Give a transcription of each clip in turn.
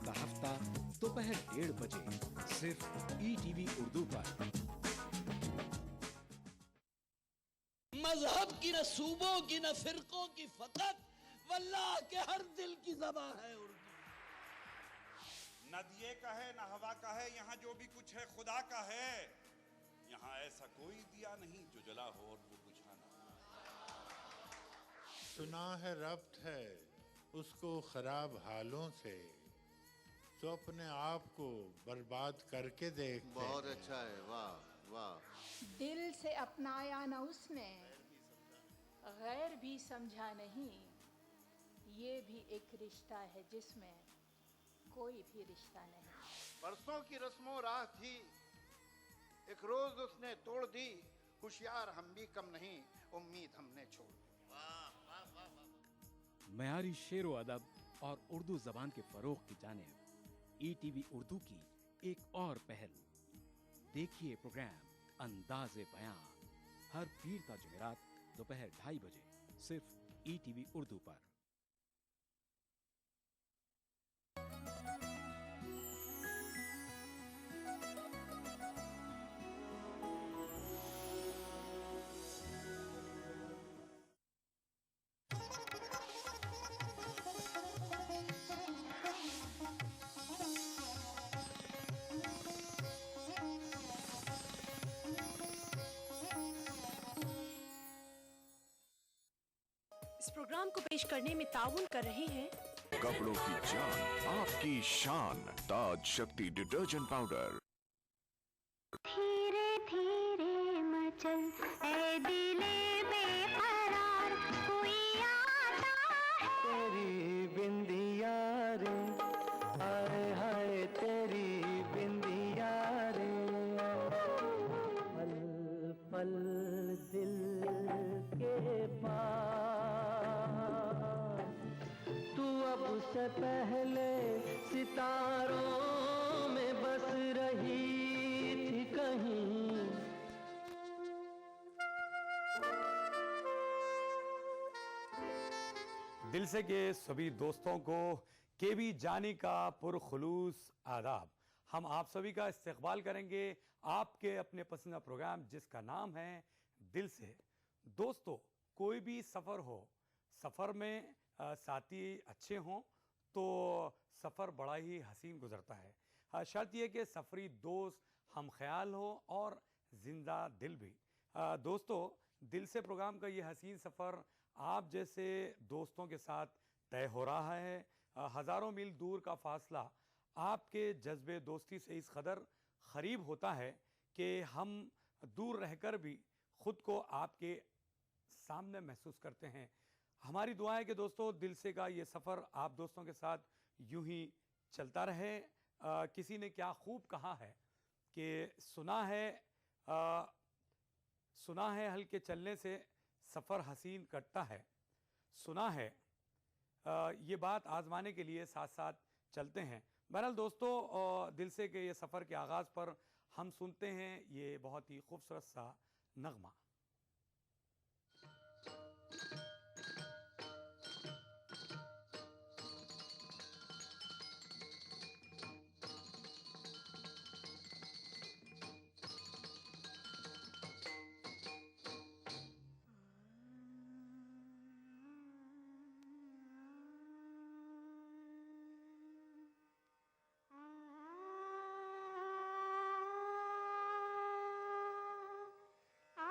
का हफ्ता दोपहर 1:30 बजे सिर्फ ETV उर्दू पर। मजहब की न सूबों की न फिरकों की फकत वल्लाह के हर दिल की ज़बान है उर्दू। न दिए का है न हवा का है, यहाँ जो भी कुछ है खुदा का है। यहाँ ऐसा कोई दिया नहीं जो जला हो और वो बुझा ना। सुना है रब्त है उसको खराब हालों से, तो अपने आप को बर्बाद करके देखते बहुत हैं। अच्छा है, वाह वाह। दिल से अपनाया न उसने, गैर भी समझा नहीं। ये भी एक रिश्ता है जिसमें कोई भी रिश्ता नहीं। बरसों की रस्मों राह थी, एक रोज उसने तोड़ दी। होशियार हम भी कम नहीं, उम्मीद हमने छोड़ दी। मयारी शेरो अदब और उर्दू जबान के फरोग की जानिब ETV उर्दू की एक और पहल। देखिए प्रोग्राम अंदाज़े बयां हर पीर ता जुमेरात दोपहर 2:30 बजे सिर्फ ETV उर्दू पर। इस प्रोग्राम को पेश करने में ताउन कर रहे हैं कपड़ों की जान आपकी शान ताज शक्ति डिटर्जेंट पाउडर। धीरे धीरे मचल ऐ दिले बेकरार, कोई आता है। तेरी बिंदिया रे, हाय हाय तेरी बिंदिया रे, पल पल दिल के पास, तू अब से पहले सितारों में बस रही थी कहीं। दिल से के सभी दोस्तों को केवी जानी का पुरखुलूस आदाब। हम आप सभी का इस्तकबाल करेंगे आपके अपने पसंदीदा प्रोग्राम जिसका नाम है दिल से। दोस्तों, कोई भी सफ़र हो, सफ़र में साथी अच्छे हों तो सफ़र बड़ा ही हसीन गुजरता है। शर्त यह कि सफ़री दोस्त हम ख्याल हो और ज़िंदा दिल भी। दोस्तों, दिल से प्रोग्राम का ये हसीन सफ़र आप जैसे दोस्तों के साथ तय हो रहा है। हज़ारों मील दूर का फासला आपके जज्बे दोस्ती से इस कदर क़रीब होता है कि हम दूर रहकर भी ख़ुद को आपके सामने महसूस करते हैं। हमारी दुआ है कि दोस्तों दिल से का ये सफ़र आप दोस्तों के साथ यूं ही चलता रहे। किसी ने क्या खूब कहा है कि सुना है हल्के चलने से सफ़र हसीन कटता है। सुना है ये बात आजमाने के लिए साथ साथ चलते हैं। बहरहाल दोस्तों, दिल से के ये सफ़र के आगाज़ पर हम सुनते हैं ये बहुत ही खूबसूरत सा नगमा। आ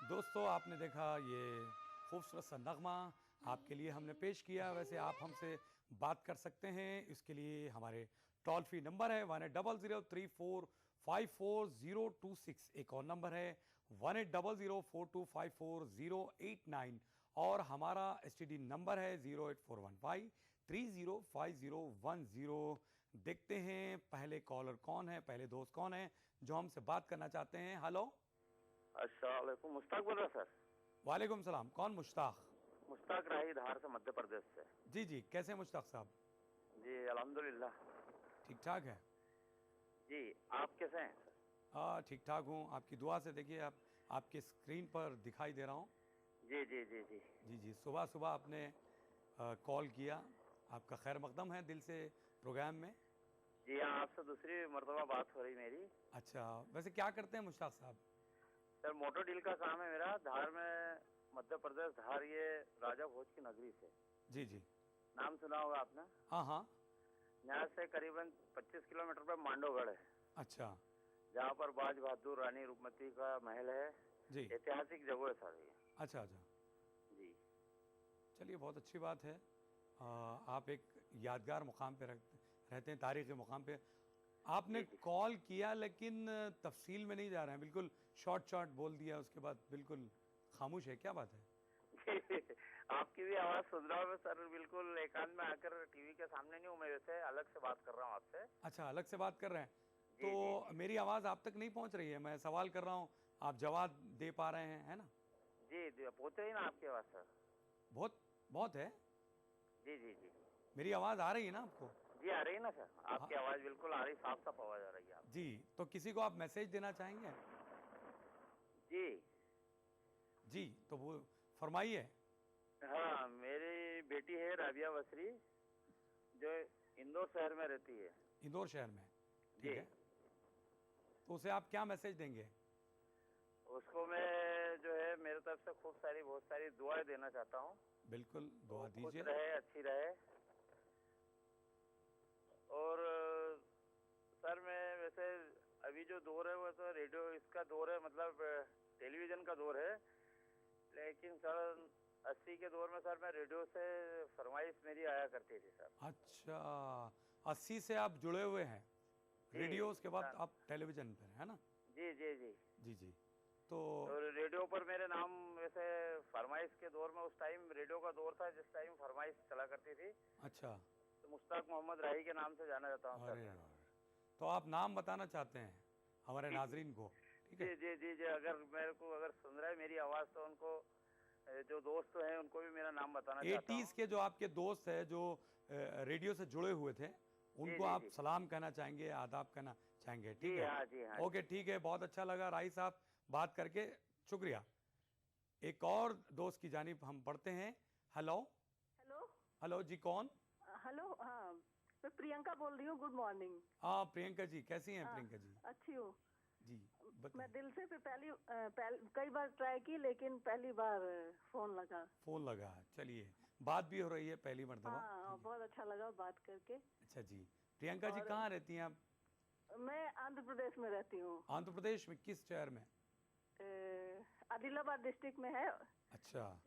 दोस्तों आपने देखा ये खूबसूरत सा नगमा आपके लिए हमने पेश किया। वैसे आप हमसे बात कर सकते हैं, इसके लिए हमारे टोल फ्री नंबर है 180034544026। एक और नंबर है 180042544089 और हमारा STD नंबर है 08415305010। देखते हैं पहले कॉलर कौन है, पहले दोस्त कौन है जो हमसे बात करना चाहते हैं। हेलो, अस्सलाम वालेकुम। मुश्ताक बोल रहा सर। वालेकुम सलाम। कौन? मुश्ताक। मुश्ताक राही, धार से, मध्य प्रदेश से। जी जी, कैसे मुश्ताक साहब? जी अल्हम्दुलिल्लाह ठीक ठाक है जी। आप कैसे हैं सर? हाँ ठीक ठाक हूँ, आपकी दुआ से। देखिए आप आपके स्क्रीन पर दिखाई दे रहा हूँ। जी जी जी जी जी जी, सुबह सुबह आपने कॉल किया, आपका खैर मकदम है दिल से प्रोग्राम में। जी हाँ, आपसे दूसरी मरतबा बात हो रही मेरी। अच्छा, वैसे क्या करते हैं मुश्ताक साहब? सर मोटर डील का काम है मेरा, धार में, मध्य प्रदेश, धार, ये राजा भोज की नगरी से। जी जी, नाम सुना होगा आपने? हाँ हाँ। यहाँ से करीबन 25 किलोमीटर पर मांडोगढ़ है। अच्छा, जहाँ पर बाज बहादुर रानी रूपमती का महल है। जी, ऐतिहासिक जगह है सर ये। अच्छा अच्छा, जी चलिए बहुत अच्छी बात है। आप एक यादगार मुकाम पे रहते हैं, तारीख़ी मुकाम पे। आपने कॉल किया लेकिन तफसील में नहीं जा रहे हैं, बिल्कुल शॉर्ट बोल दिया, उसके बाद बिल्कुल खामोश है, क्या बात है? आपकी भी आवाज सुन रहा हूँ मैं सर, बिल्कुल एकांत में आकर। टीवी के सामने नहीं हूँ मैं, वैसे अलग से बात कर रहा हूँ आपसे। अच्छा, अलग से बात कर रहे हैं तो मेरी आवाज़ आप तक नहीं पहुँच रही है। मैं सवाल कर रहा हूँ, आप जवाब दे पा रहे हैं, है ना? जी पहुँच रही ना आपकी आवाज़ सर? बहुत बहुत है। जी जी जी, मेरी आवाज़ आ रही है ना आपको? जी आ रही है ना सर, आपकी आवाज़ बिल्कुल आ रही, साफ साफ आवाज़ आ रही है आप। जी, तो किसी को आप मैसेज देना चाहेंगे? जी जी, तो वो फरमाइए। हाँ, मेरी बेटी है राबिया बसरी, जो इंदौर शहर में रहती है। इंदौर शहर में, ठीक है। तो उसे आप क्या मैसेज देंगे? उसको मैं जो है मेरे तरफ से बहुत सारी दुआएं देना चाहता हूँ। बिल्कुल, दुआ खुश दीजिए। रहे, अच्छी रहे। और सर मैं वैसे अभी जो दौर है वो तो रेडियो इसका दौर है, मतलब टेलीविजन का दौर है। लेकिन सर 80 के दौर में सर मैं रेडियो से फरमाइश मेरी आया करती थी सर। अच्छा, 80 से आप जुड़े हुए हैं रेडियो, उसके बाद आप टेलीविजन पर, है ना? जी जी जी जी जी। तो रेडियो पर मेरे नाम वैसे फरमाइश के दौर में, उस टाइम रेडियो का दौर था जिस टाइम फरमाइश चला करती थी। अच्छा, तो मुश्ताक मोहम्मद राही के नाम से जाना जाता हूँ सर। तो आप नाम बताना चाहते हैं हमारे नाजरीन को? ठीक है। जी जी जी, अगर मेरे को अगर सुन रहा है मेरी आवाज़ तो उनको, जो दोस्त हैं उनको भी मेरा नाम बताना चाहता हूँ। 80s के जो आपके दोस्त हैं जो रेडियो से जुड़े हुए थे, उनको आप सलाम कहना चाहेंगे, आदाब कहना चाहेंगे? ठीक है, हाँ जी हाँ। ओके ठीक है, बहुत अच्छा लगा राही साहब बात करके, शुक्रिया। एक और दोस्त की जानिब हम पढ़ते हैं। हेलो हेलो हेलो जी, कौन? हेलो, हाँ मैं प्रियंका बोल रही हूँ। Good morning. हाँ प्रियंका जी, कैसी हैं प्रियंका जी? अच्छी हूँ जी। मैं दिल से कई बार ट्राई की, लेकिन पहली बार फोन लगा। चलिए, बात भी हो रही है पहली मर्तबा। हाँ, बहुत अच्छा लगा बात करके। अच्छा जी, प्रियंका जी कहाँ रहती हैं आप? मैं आंध्र प्रदेश में रहती हूँ। आंध्र प्रदेश में किस शहर में? आदिलाबाद डिस्ट्रिक्ट में है। अच्छा।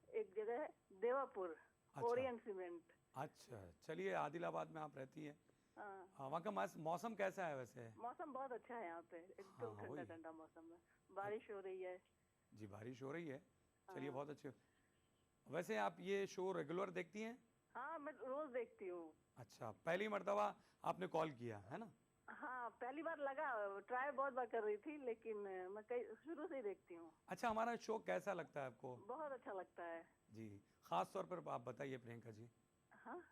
एक जगह है देवापुर, ओरिएंट सीमेंट। अच्छा, चलिए, आदिलाबाद में आप रहती हैं। हाँ, वहाँ का मौसम कैसा है वैसे? मौसम बहुत अच्छा है यहाँ पे, एकदम ठंडा ठंडा मौसम है। बारिश हो रही है। जी, बारिश हो रही है, चलिए बहुत अच्छे। वैसे आप ये शो रेगुलर देखती हैं? हाँ, मैं रोज देखती हूँ। अच्छा, पहली मर्तबा आपने कॉल किया है ना? हाँ, पहली बार लगा, ट्राई बहुत बार कर रही थी, लेकिन मैं शुरू से ही देखती हूँ। अच्छा, हमारा शो कैसा लगता है आपको? बहुत अच्छा लगता है जी। खास तौर पर आप बताइए प्रियंका जी। हाँ,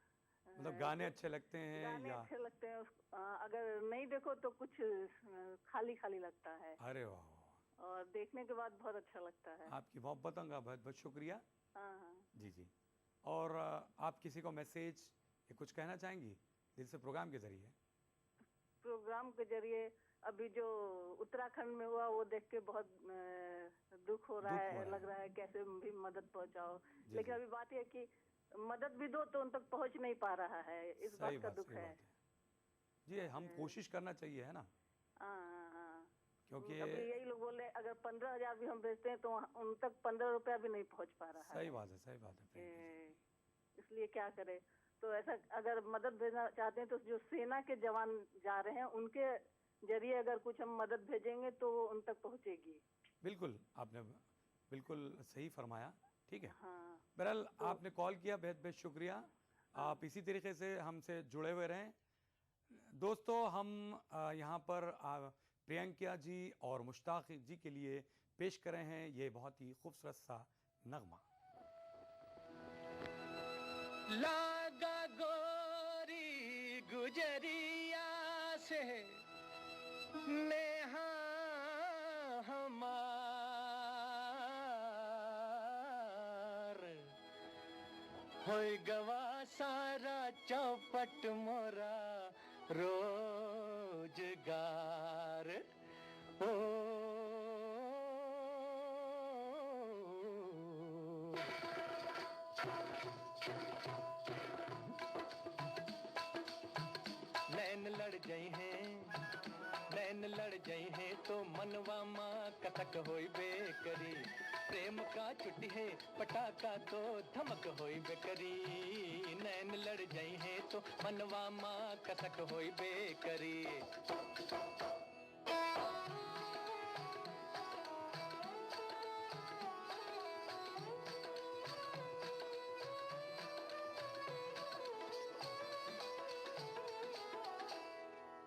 मतलब गाने अच्छे लगते हैं गाने या? अच्छे लगते हैं। अगर नहीं देखो तो कुछ खाली खाली लगता है। अरे वाह, और देखने के बाद बहुत अच्छा लगता है। आपकी मोहब्बतों का बहुत बहुत शुक्रिया। हाँ जी जी। और आप किसी को मैसेज या कुछ कहना चाहेंगी दिल से प्रोग्राम के जरिए? प्रोग्राम के जरिए अभी जो उत्तराखंड में हुआ वो देख के बहुत दुख हो रहा है, लग रहा है कैसे भी मदद पहुंचाओ। लेकिन अभी बात यह कि मदद भी दो तो उन तक पहुंच नहीं पा रहा है, इस बात का दुख है। जी, हम कोशिश करना चाहिए, है ना? हाँ। क्योंकि अभी यही लोग बोल रहे हैं अगर 15,000 भी हम भेजते हैं तो उन तक 15 रुपया भी नहीं पहुंच पा रहा है। सही बात है, सही बात है। इसलिए क्या करें, तो ऐसा अगर मदद भेजना चाहते हैं तो जो सेना के जवान जा रहे हैं उनके जरिए अगर कुछ हम मदद भेजेंगे तो उन तक पहुंचेगी। बिल्कुल, आपने बिल्कुल सही फरमाया। ठीक है। हाँ, बहरहाल आपने कॉल किया, बेहद बेहद शुक्रिया। आप इसी तरीके से हमसे जुड़े हुए रहें। दोस्तों, हम यहाँ पर प्रियंका जी और मुश्ताक जी के लिए पेश कर रहे हैं ये बहुत ही खूबसूरत सा नगमा। लागा गोरी गुजरिया से नेहा हमार, होय गवा सारा चौपट मोरा रोजगार। ओ नैन लड़ गई हैं, नैन लड़ गई हैं तो मनवा माँ कथक होई बेकरी। प्रेम का छुट्टी है पटाखा तो धमक होई बेकरी। नैन लड़ गई हैं तो मनवा माँ कथक होई बेकरी।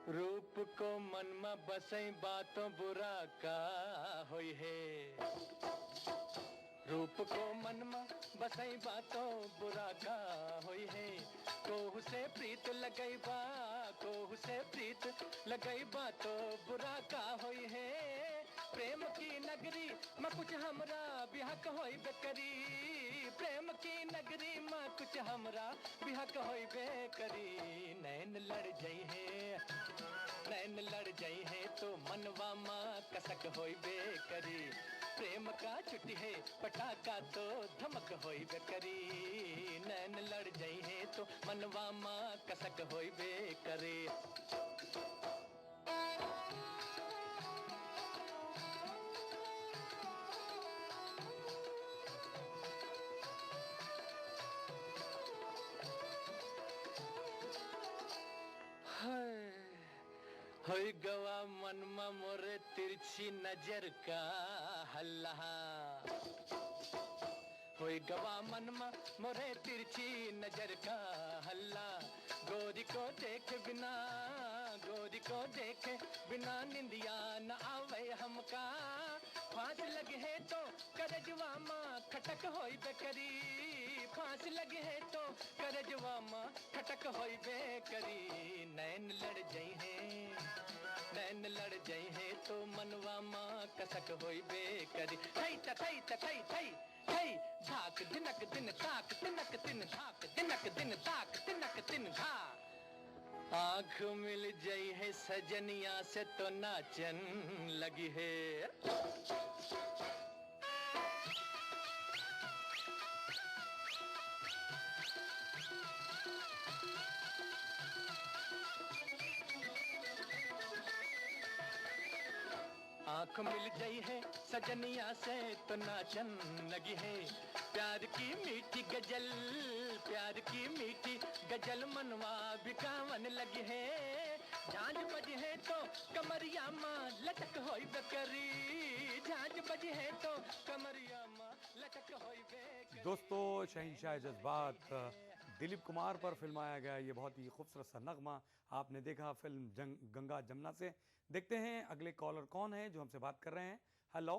रूप को मन में बसई बातों बुरा का होई है। रूप को मन में बसई बातों बुरा का होई है। कोहू से प्रीत लगई बा, कोहू से प्रीत लगई बा तो बुरा का होई है। प्रेम की नगरी में कुछ हमरा बिहक होई बेकरी। प्रेम की नगरी में कुछ हमरा बिहक होई बेकरी। नैन लड़ गई है, नैन लड़ गई है तो मनवा माँ कसक होई बेकरी। प्रेम का छुट्टी है पटाखा तो धमक होई बेकरी। नैन लड़ गई है तो मनवा माँ कसक होई बेकरी। होई गवा मन में मोरे तिरछी नजर का हल्ला। होई गवा मन में मोरे तिरछी नजर का हल्ला। गोरी को देख बिना, गोरी को देखे बिना निंदिया न आवे हमका। फांस लगे है तो करजवा माँ खटक होई बेकरी। फांस लगे है तो करजवा माँ खटक होई बेकरी। नैन लड़ गई है, नैन लड़ गई है तो मनवा माँ कसक होई बेकरी। थई थई थई थई थई धाक दिनक दिन ताक तिनक तिन धाक दिनक दिन ताक तिनक तिन धा। आँख मिल जाई है सजनिया से तो नाचन लगी है। आँख मिल गई है सजनिया से तो नाचन लगी है। प्यार की मीठी गजल, प्यार की मीठी गजल मनवा बिकावन लगी है। झांझ बजी है तो कमरिया माँ लटक होई बेकरी। झांझ बजी है तो कमरिया माँ लटक होई बेकरी। दोस्तों, शहंशाह जज्बात दिलीप कुमार पर फिल्माया गया ये बहुत ही खूबसूरत सा नगमा आपने देखा फिल्म गंगा जमुना से। देखते हैं अगले कॉलर कौन है जो हमसे बात कर रहे हैं। हेलो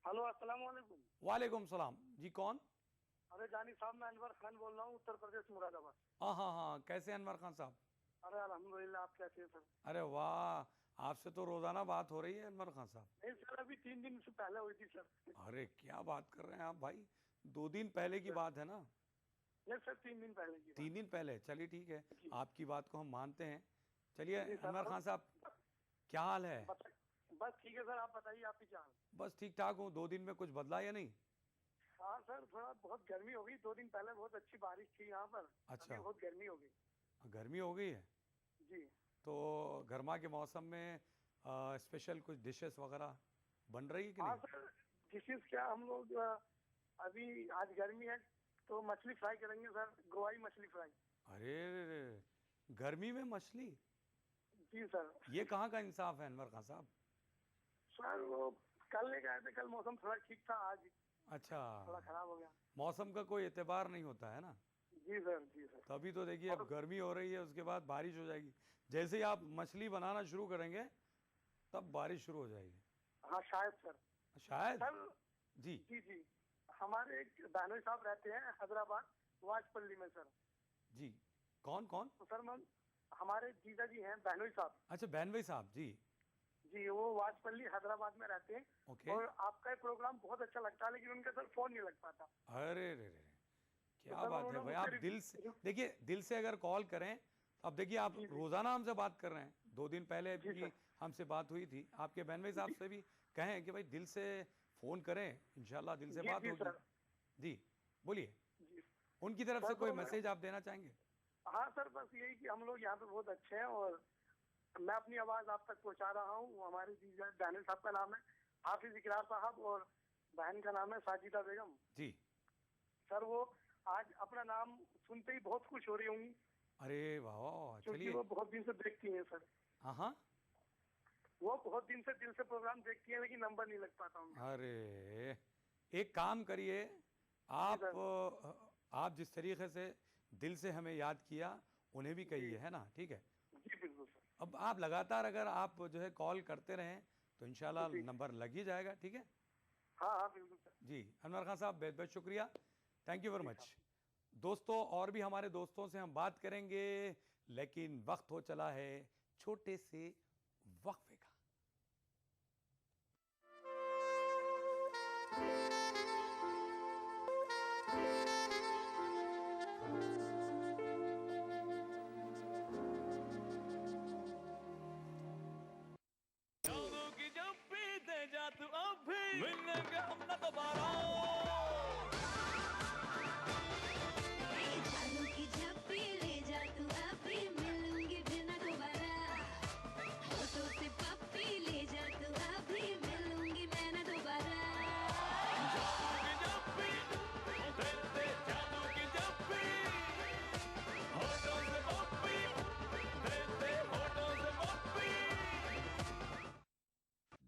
हेलो, अस्सलाम वालेकुम। वालेकुम सलाम जी, कौन? अरे जानी साहब, मैं अनवर खान बोल रहा हूँ, उत्तर प्रदेश मुरादाबाद। हाँ हाँ हाँ, कैसे अनवर खान साहब? अरे अल्हम्दुलिल्लाह, आप कैसे हैं सर? अरे वाह, आपसे तो रोजाना बात हो रही है अनवर खान साहब। नहीं सर, अभी 3 दिन से पहले हुई थी सर। अरे क्या बात कर रहे हैं आप भाई, 2 दिन पहले की बात है ना? नहीं सर, 3 दिन पहले की। 3 दिन पहले, चलिए ठीक है, आपकी बात को हम मानते हैं। चलिए अनवर खान साहब, क्या हाल है? बस ठीक है सर, आप बताइए आपकी क्या हाल? बस ठीक ठाक हूँ। 2 दिन में कुछ बदला या नहीं? हाँ सर, थोड़ा बहुत गर्मी हो गई। 2 दिन पहले बहुत अच्छी बारिश थी यहाँ पर। अच्छा, बहुत गर्मी हो गई। गर्मी हो गई है जी। तो गर्मा के मौसम में स्पेशल कुछ डिशेस वगैरह बन रही है कि हाँ नहीं? सर, डिशेस क्या हम लोग अभी आज गर्मी है तो मछली फ्राई करेंगे सर, गोवाई मछली फ्राई। अरे गर्मी में मछली? जी सर। ये कहाँ का इंसाफ है अनवर खान साहब? सर वो कल लेके आए थे, कल मौसम थोड़ा ठीक था, आज अच्छा, थोड़ा खराब हो गया। मौसम का कोई एतबार नहीं होता है ना। जी सर, जी सर। तभी तो देखिए अब गर्मी हो रही है, उसके बाद बारिश हो जाएगी। जैसे ही आप मछली बनाना शुरू करेंगे तब बारिश शुरू हो जाएगी। हाँ शायद सर। शायद सर जी जी जी, हमारे एक बहनोई साहब रहते हैं हैदराबाद वाजपल्ली में सर। जी, कौन कौन? तो सर मैं, हमारे जीजा जी हैं बहनोई साहब। अच्छा, बहनोई साहब जी। जी, वो वाजपल्ली हैदराबाद में रहते हैं। ओके। और आपका ये प्रोग्राम बहुत अच्छा लगता है, लेकिन उनका सर फोन नहीं लग पाता। अरे रे रे, क्या सर बात है भाई, आप दिल से देखिए, दिल से अगर कॉल करें, अब देखिए आप रोजाना हमसे बात कर रहे हैं, 2 दिन पहले भी हमसे बात हुई थी, आपके बहनोई साहब से भी कहें कि भाई दिल से फोन करें, इंशाल्लाह दिल से बात होगी। जी बोलिए, उनकी तरफ से कोई मैसेज आप देना चाहेंगे? हाँ सर, बस यही कि हम लोग यहाँ पे बहुत अच्छे हैं और मैं अपनी आवाज आप तक पहुँचा रहा हूँ। हमारे जीजा दानिश साहब का नाम है हाफिज इकरार साहब और बहन का नाम है साजिदा बेगम जी। सर वो आज अपना नाम सुनते ही बहुत खुश हो रही होंगी। अरे वाह, क्योंकि चलिए। वो बहुत दिन से देखती हैं सर। हाँ हाँ, वो बहुत दिन से दिल से प्रोग्राम देखती हैं, लेकिन नंबर नहीं लग पाता उनका। अरे एक काम करिए, आप जिस तरीके से दिल से हमें याद किया, उन्हें भी कहिए, है ना? ठीक है जी बिल्कुल सर। अब आप लगातार अगर आप जो है कॉल करते रहें तो इंशाल्लाह नंबर लग ही जाएगा। ठीक है हाँ हाँ बिल्कुल सर। जी। अनवर खान साहब बहुत बहुत शुक्रिया, थैंक यू वेरी मच। दोस्तों, और भी हमारे दोस्तों से हम बात करेंगे, लेकिन वक्त हो चला है छोटे से वक्फे का।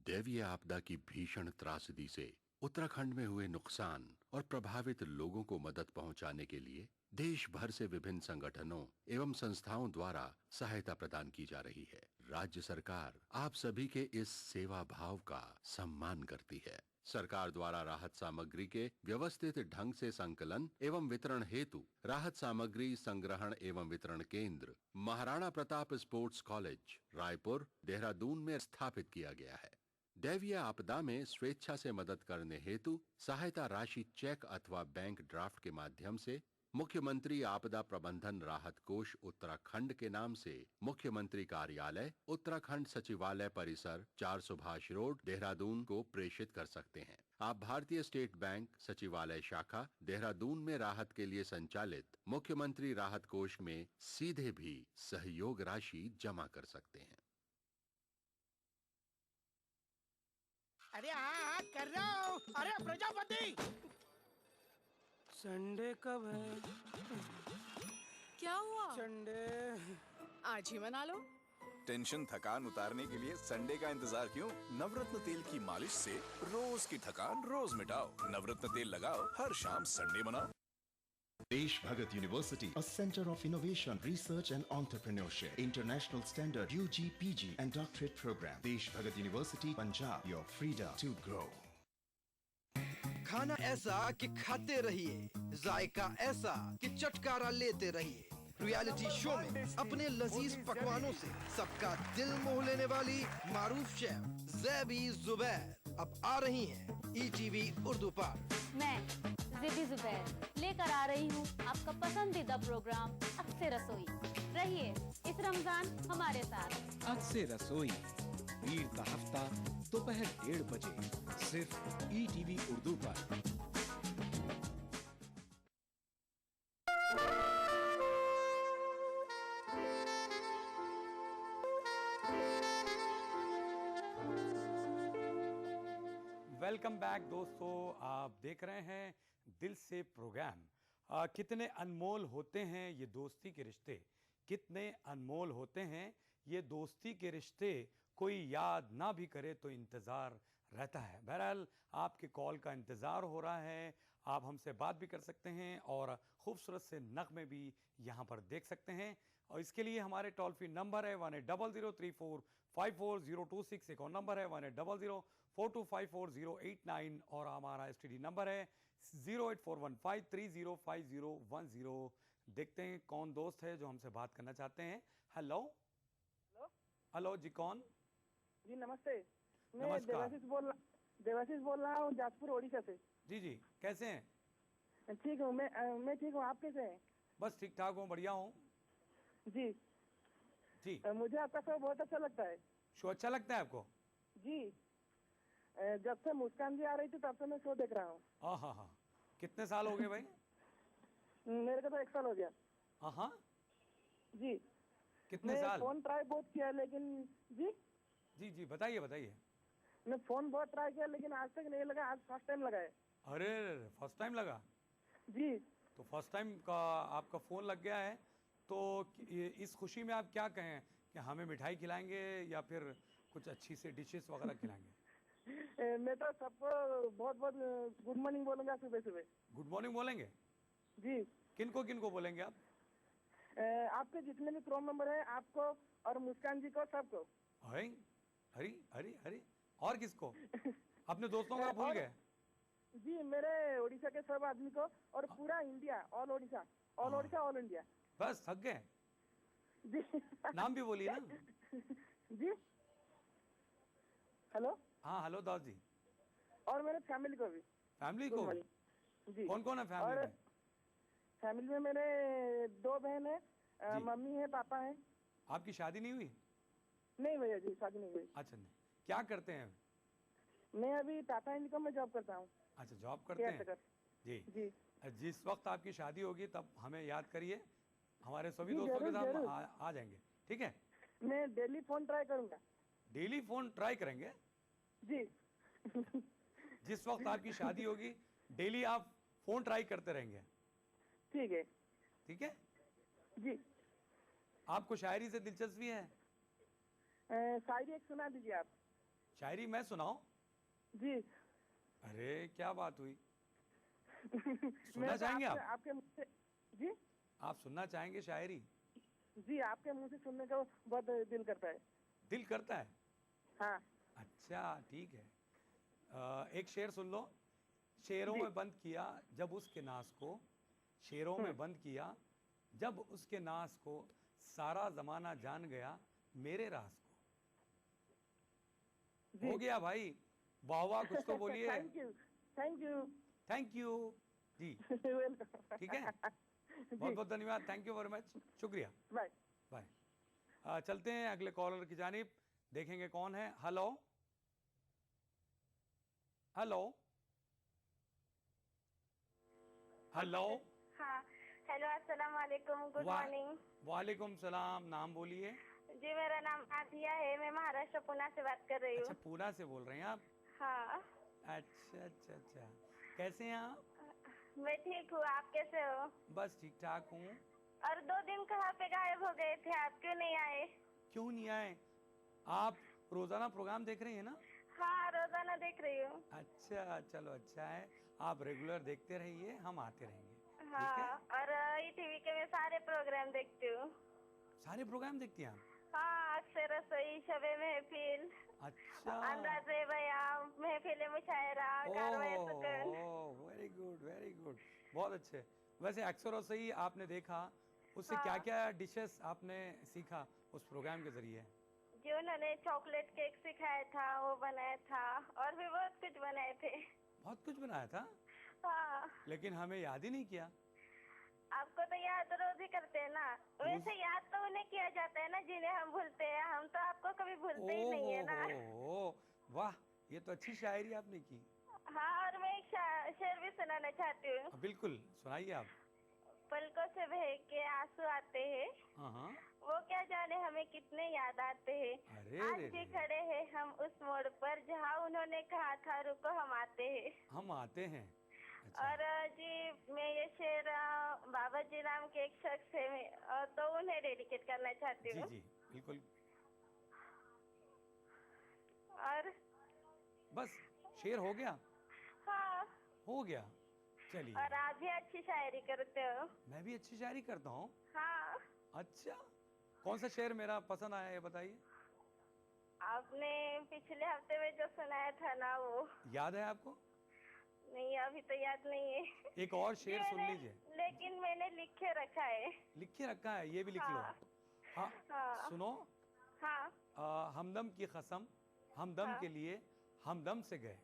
दैवीय आपदा की भीषण त्रासदी से उत्तराखंड में हुए नुकसान और प्रभावित लोगों को मदद पहुंचाने के लिए देश भर से विभिन्न संगठनों एवं संस्थाओं द्वारा सहायता प्रदान की जा रही है। राज्य सरकार आप सभी के इस सेवा भाव का सम्मान करती है। सरकार द्वारा राहत सामग्री के व्यवस्थित ढंग से संकलन एवं वितरण हेतु राहत सामग्री संग्रहण एवं वितरण केंद्र महाराणा प्रताप स्पोर्ट्स कॉलेज रायपुर देहरादून में स्थापित किया गया है। दैवीय आपदा में स्वेच्छा से मदद करने हेतु सहायता राशि चेक अथवा बैंक ड्राफ्ट के माध्यम से मुख्यमंत्री आपदा प्रबंधन राहत कोष उत्तराखंड के नाम से मुख्यमंत्री कार्यालय उत्तराखंड सचिवालय परिसर 4 सुभाष रोड देहरादून को प्रेषित कर सकते हैं। आप भारतीय स्टेट बैंक सचिवालय शाखा देहरादून में राहत के लिए संचालित मुख्यमंत्री राहत कोष में सीधे भी सहयोग राशि जमा कर सकते हैं। अरे हाँ कर रहा हूँ। अरे प्रजापति, संडे कब है? क्या हुआ? संडे आज ही मना लो। टेंशन थकान उतारने के लिए संडे का इंतजार क्यों? नवरत्न तेल की मालिश से रोज की थकान रोज मिटाओ। नवरत्न तेल लगाओ, हर शाम संडे मनाओ। Desh Bhagat University, a center of innovation, research and entrepreneurship. International standard UG, PG and doctorate program. Desh Bhagat University, Punjab, your freedom to grow. खाना ऐसा कि खाते रहिए, जायका ऐसा कि चटकारा लेते रहिए। रियलिटी शो में अपने लजीज पकवानों से सबका दिल मोह लेने वाली मारूफ शेफ ज़ैबी ज़ुबैर अब आ रही हैं ETV उर्दू पर। मैं ज़ैबी ज़ुबैर लेकर आ रही हूँ आपका पसंदीदा प्रोग्राम अक्से रसोई। रहिए इस रमजान हमारे साथ। अक्से रसोई ईद का हफ्ता दोपहर 1:30 बजे सिर्फ ETV उर्दू पर। वेलकम बैक दोस्तों, आप देख रहे हैं दिल से प्रोग्राम। कितने अनमोल होते हैं ये दोस्ती के रिश्ते, कितने अनमोल होते हैं ये दोस्ती के रिश्ते, कोई याद ना भी करे तो इंतज़ार रहता है। बहरहाल आपके कॉल का इंतज़ार हो रहा है, आप हमसे बात भी कर सकते हैं और खूबसूरत से नग़मे भी यहाँ पर देख सकते हैं। और इसके लिए हमारे टोल फ्री नंबर है 180034540226, एक और नंबर है 180042544089 और हमारा STD नंबर है 08415305010। देखते हैं कौन दोस्त है जो हमसे बात करना चाहते हैं। हेलो हेलो जी, कौन? जी नमस्ते, मैं नमस्कार। देवाशीष बोल रहा हूँ जाजपुर ओडिशा से। जी जी, कैसे हैं? ठीक हूँ, मैं ठीक हूँ, आप कैसे हैं? बस ठीक ठाक हूँ, बढ़िया हूँ जी जी। मुझे आपका शो बहुत अच्छा लगता है। शो अच्छा लगता है आपको? जी, जब से मुस्कान जी आ रही थी तब से मैं शो देख रहा हूँ। हाँ, कितने साल हो गए भाई? मेरे को तो 1 साल हो गया। हाँ जी। कितने साल? फोन ट्राई बहुत किया लेकिन जी जी बताइए बताइए। मैं फोन बहुत ट्राई किया लेकिन आज तक नहीं लगा, आज फर्स्ट टाइम लगा है। अरे फर्स्ट टाइम लगा जी। तो फर्स्ट टाइम का आपका फ़ोन लग गया है, तो इस खुशी में आप क्या कहें कि हमें मिठाई खिलाएंगे या फिर कुछ अच्छी सी डिशेस वगैरह खिलाएंगे? मैं तो सबको बहुत बहुत गुड मॉर्निंग बोलूंगा सुबह सुबह। गुड मॉर्निंग बोलेंगे जी। किनको बोलेंगे आप? आपके जितने भी क्रोम मेंबर है आपको और मुस्कान जी को, सबको। हरी और किसको? अपने दोस्तों का भूल गए? जी, मेरे उड़ीसा के सब आदमी को और पूरा India, all Odisha, all India. बस थक गए? जी। नाम भी बोलिए ना। जी हेलो। हाँ हेलो दास जी। और मेरे फैमिली को भी। फैमिली को? जी। कौन है फैमिली में? फैमिली में मेरे 2 बहन है, मम्मी है, पापा है। आपकी शादी नहीं हुई? नहीं भैया जी, शादी नहीं हुई। अच्छा नहीं, क्या करते हैं? मैं अभी टाटा इंडिकॉम में जॉब करता हूँ। अच्छा, जॉब करते हैं जी जी। जिस वक्त आपकी शादी होगी तब हमें याद करिए, हमारे सभी दोस्तों के साथ आ जाएंगे, ठीक है? मैं डेली फोन ट्राई करूंगा। डेली फोन ट्राई करेंगे जी। जिस वक्त आपकी शादी होगी डेली आप फोन ट्राई करते रहेंगे, ठीक है? ठीक है जी। आपको शायरी से दिलचस्पी है? शायरी एक सुना दीजिए आप। शायरी मैं सुनाऊं? जी। अरे क्या बात हुई, सुनना चाहेंगे आप? आपके मुंह से। जी आप सुनना चाहेंगे शायरी? जी, आपके मुंह से सुनने का बहुत दिल करता है। दिल करता है? हाँ। अच्छा ठीक है, एक शेर सुन लो। शेरों में बंद किया जब उसके नास को, शेरों में बंद किया जब उसके नास को, सारा जमाना जान गया मेरे राज को। हो गया भाई, वाह कुछ तो बोलिए। थैंक यू जी। ठीक है, बहुत बहुत धन्यवाद, थैंक यू वेरी मच, शुक्रिया, बाय बाय। चलते हैं अगले कॉलर की जानिब, देखेंगे कौन है। Hello hello hello. हाँ हेलो, अस्सलाम वालेकुम, गुड मॉर्निंग। वालेकुम सलाम, नाम बोलिए। जी मेरा नाम आदिया है, मैं महाराष्ट्र पुणे से बात कर रही हूँ। अच्छा, पुणे से बोल रहे हैं आप? हाँ। अच्छा, कैसे हैं आप? मैं ठीक हूँ, आप कैसे हो? बस ठीक ठाक हूँ। और 2 दिन कहाँ पे गायब हो गए थे आप, क्यों नहीं आए? क्यों नहीं आए? आप रोजाना प्रोग्राम देख रही है ना? हाँ, रोजाना देख रही हूँ। अच्छा चलो, अच्छा है, आप रेगुलर देखते रहिए, हम आते रहेंगे। हाँ, और टीवी के मैं सारे प्रोग्राम देखती हूँ। सारे प्रोग्राम देखती हैं आप? हाँ, अक्सर रसोई, शबे महफिल, अच्छा, अंदाज़े बयां, महफिल मुशायरा, कारवां सुकून। वेरी गुड, बहुत अच्छे। वैसे अक्सर रसोई आपने देखा, उससे क्या क्या डिशेस आपने सीखा उस प्रोग्राम के जरिए? जी, उन्होंने चॉकलेट केक सिखाया था, वो बनाया था, और भी बहुत कुछ बनाए थे। बहुत कुछ बनाया था? हाँ। लेकिन हमें याद ही नहीं किया। आपको तो याद रोज ही करते हैं ना, वैसे याद तो उन्हें किया जाता है ना जिन्हें हम भूलते हैं, हम तो आपको कभी भूलते ही नहीं है ना। वाह, ये तो अच्छी शायरी आपने की। हाँ, और मैं एक शेर भी सुनाना चाहती हूँ। बिल्कुल, सुनाइए आप। पलकों से बह के आंसू आते हैं, हाँ वो क्या जाने हमें कितने याद आते हैं। अरे आज रे भी रे। खड़े हैं हम उस मोड़ पर जहाँ उन्होंने कहा था रुको हम आते हैं। हम आते हैं। और जी मैं ये शेर बाबा जी नाम के एक शख्स है, तो उन्हें डेडिकेट करना चाहती जी हूँ। जी बिल्कुल। और बस शेर हो गया? हाँ। हो गया, चलिए। और आप भी अच्छी शायरी करते हो। मैं भी अच्छी शायरी करता हूँ। हाँ। अच्छा, कौन सा शेर मेरा पसंद आया ये बताइए। आपने पिछले हफ्ते में जो सुनाया था ना वो याद है आपको? नहीं, अभी तो याद नहीं है। एक और शेर जी, सुन मैंने- लीजिए। लेकिन मैंने लिखे रखा है। लिखे रखा है, ये भी लिख लो। हाँ। हाँ हाँ। सुनो। हाँ। हमदम की कसम हमदम हाँ। के लिए हमदम से गए।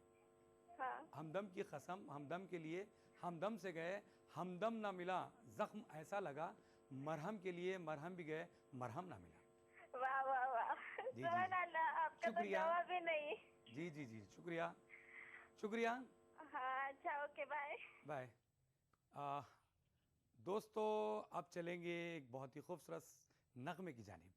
हाँ। हमदम की कसम हमदम के लिए हमदम से गए, हमदम ना मिला जख्म ऐसा लगा, मरहम के लिए मरहम भी गए, मरहम ना मिला। वाह वाह वाह, जी, सुभान अल्लाह, आपका तो शुक्रिया। जवाब ही नहीं। जी जी जी शुक्रिया शुक्रिया। हाँ अच्छा, ओके बाय। बाय। दोस्तों अब चलेंगे एक बहुत ही खूबसूरत नगमे की जानिब।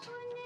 सुन